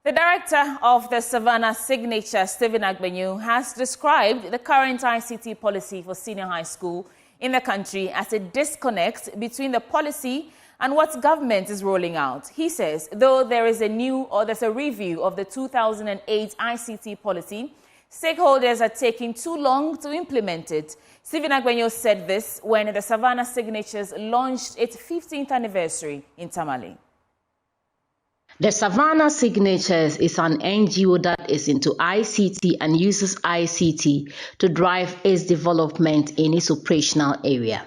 The Director of the Savana Signatures, Agbenyo, has described the current ICT policy for senior high school in the country as a disconnect between the policy and what government is rolling out. He says, though there's a review of the 2008 ICT policy, stakeholders are taking too long to implement it. Agbenyo said this when the Savana Signatures launched its 15th anniversary in Tamale. The Savana Signatures is an NGO that is into ICT and uses ICT to drive its development in its operational area.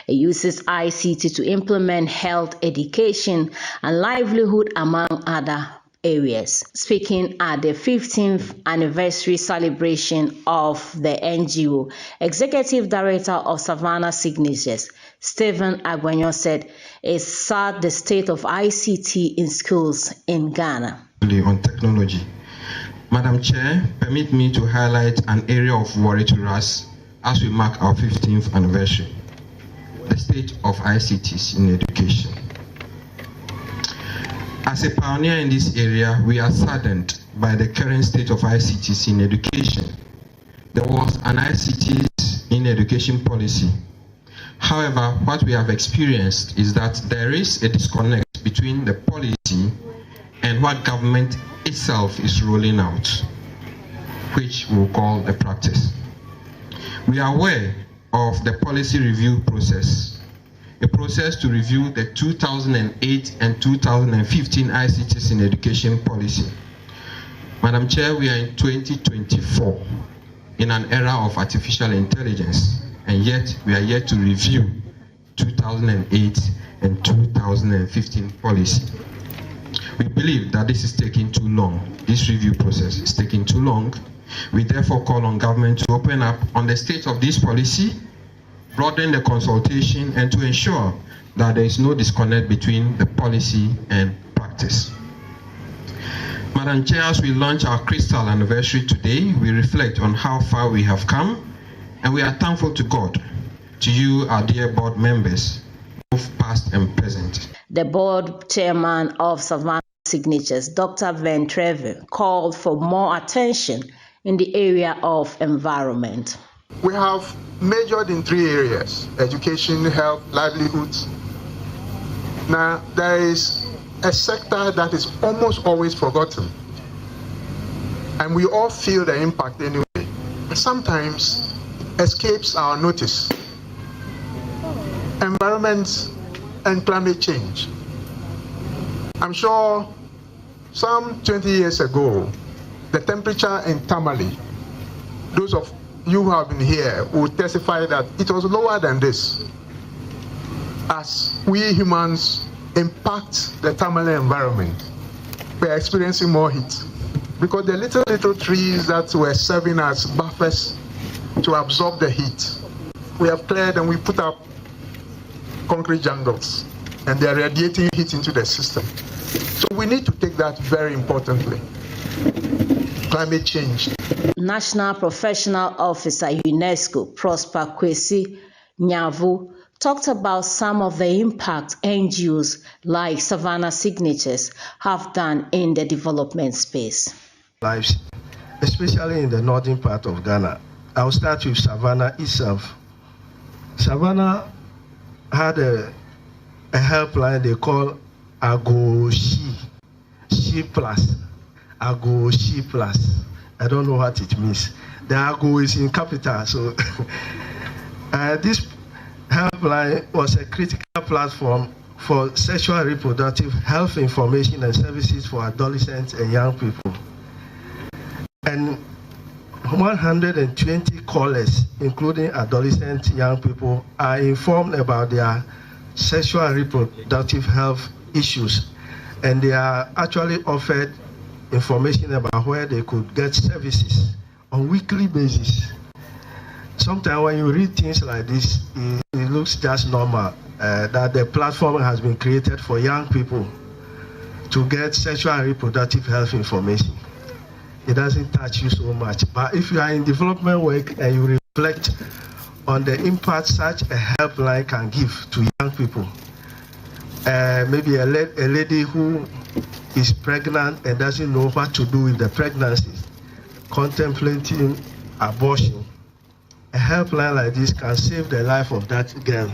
It uses ICT to implement health, education, and livelihood among other areas. Speaking at the 15th anniversary celebration of the NGO, Executive Director of Savana Signatures, Agbenyo, said it's sad the state of ICT in schools in Ghana. On technology. Madam Chair, permit me to highlight an area of worry to us as we mark our 15th anniversary, the state of ICTs in education. As a pioneer in this area, we are saddened by the current state of ICTs in education. There was an ICTs in education policy. However, what we have experienced is that there is a disconnect between the policy and what government itself is rolling out, which we'll call the practice. We are aware of the policy review process, a process to review the 2008 and 2015 ICTs in education policy. Madam Chair, we are in 2024 in an era of artificial intelligence, and yet we are yet to review 2008 and 2015 policy. We believe that this is taking too long. This review process is taking too long. We therefore call on government to open up on the state of this policy, broaden the consultation, and to ensure that there is no disconnect between the policy and practice. Madam Chair, as we launch our crystal anniversary today, we reflect on how far we have come, and we are thankful to God, to you, our dear board members, both past and present. The board chairman of Savana Signatures, Dr. Van Treve, called for more attention in the area of environment. We have majored in 3 areas: education, health, livelihoods. Now, there is a sector that is almost always forgotten, and we all feel the impact anyway. Sometimes escapes our notice: environment and climate change. I'm sure some 20 years ago, the temperature in Tamale, those of you who have been here will testify that it was lower than this. As we humans impact the Tamale environment, we are experiencing more heat because the little trees that were serving as buffers to absorb the heat, we have cleared and we put up concrete jungles, and they are radiating heat into the system. So we need to take that very importantly. Climate change. National Professional Officer UNESCO, Prosper Kwesi Nyavu, talked about some of the impact NGOs like Savana Signatures have done in the development space. Lives, especially in the northern part of Ghana. I'll start with Savana itself. Savana had a helpline they call Ago-She, She Plus. Ago-She Plus. I don't know what it means. The Ago is in capital, so this helpline was a critical platform for sexual and reproductive health information and services for adolescents and young people. And 120 callers, including adolescent young people, are informed about their sexual and reproductive health issues, and they are actually offered information about where they could get services on a weekly basis. Sometimes when you read things like this, it looks just normal, that the platform has been created for young people to get sexual and reproductive health information. It doesn't touch you so much. But if you are in development work and you reflect on the impact such a helpline can give to young people, maybe a lady who is pregnant and doesn't know what to do with the pregnancy, contemplating abortion. A helpline like this can save the life of that girl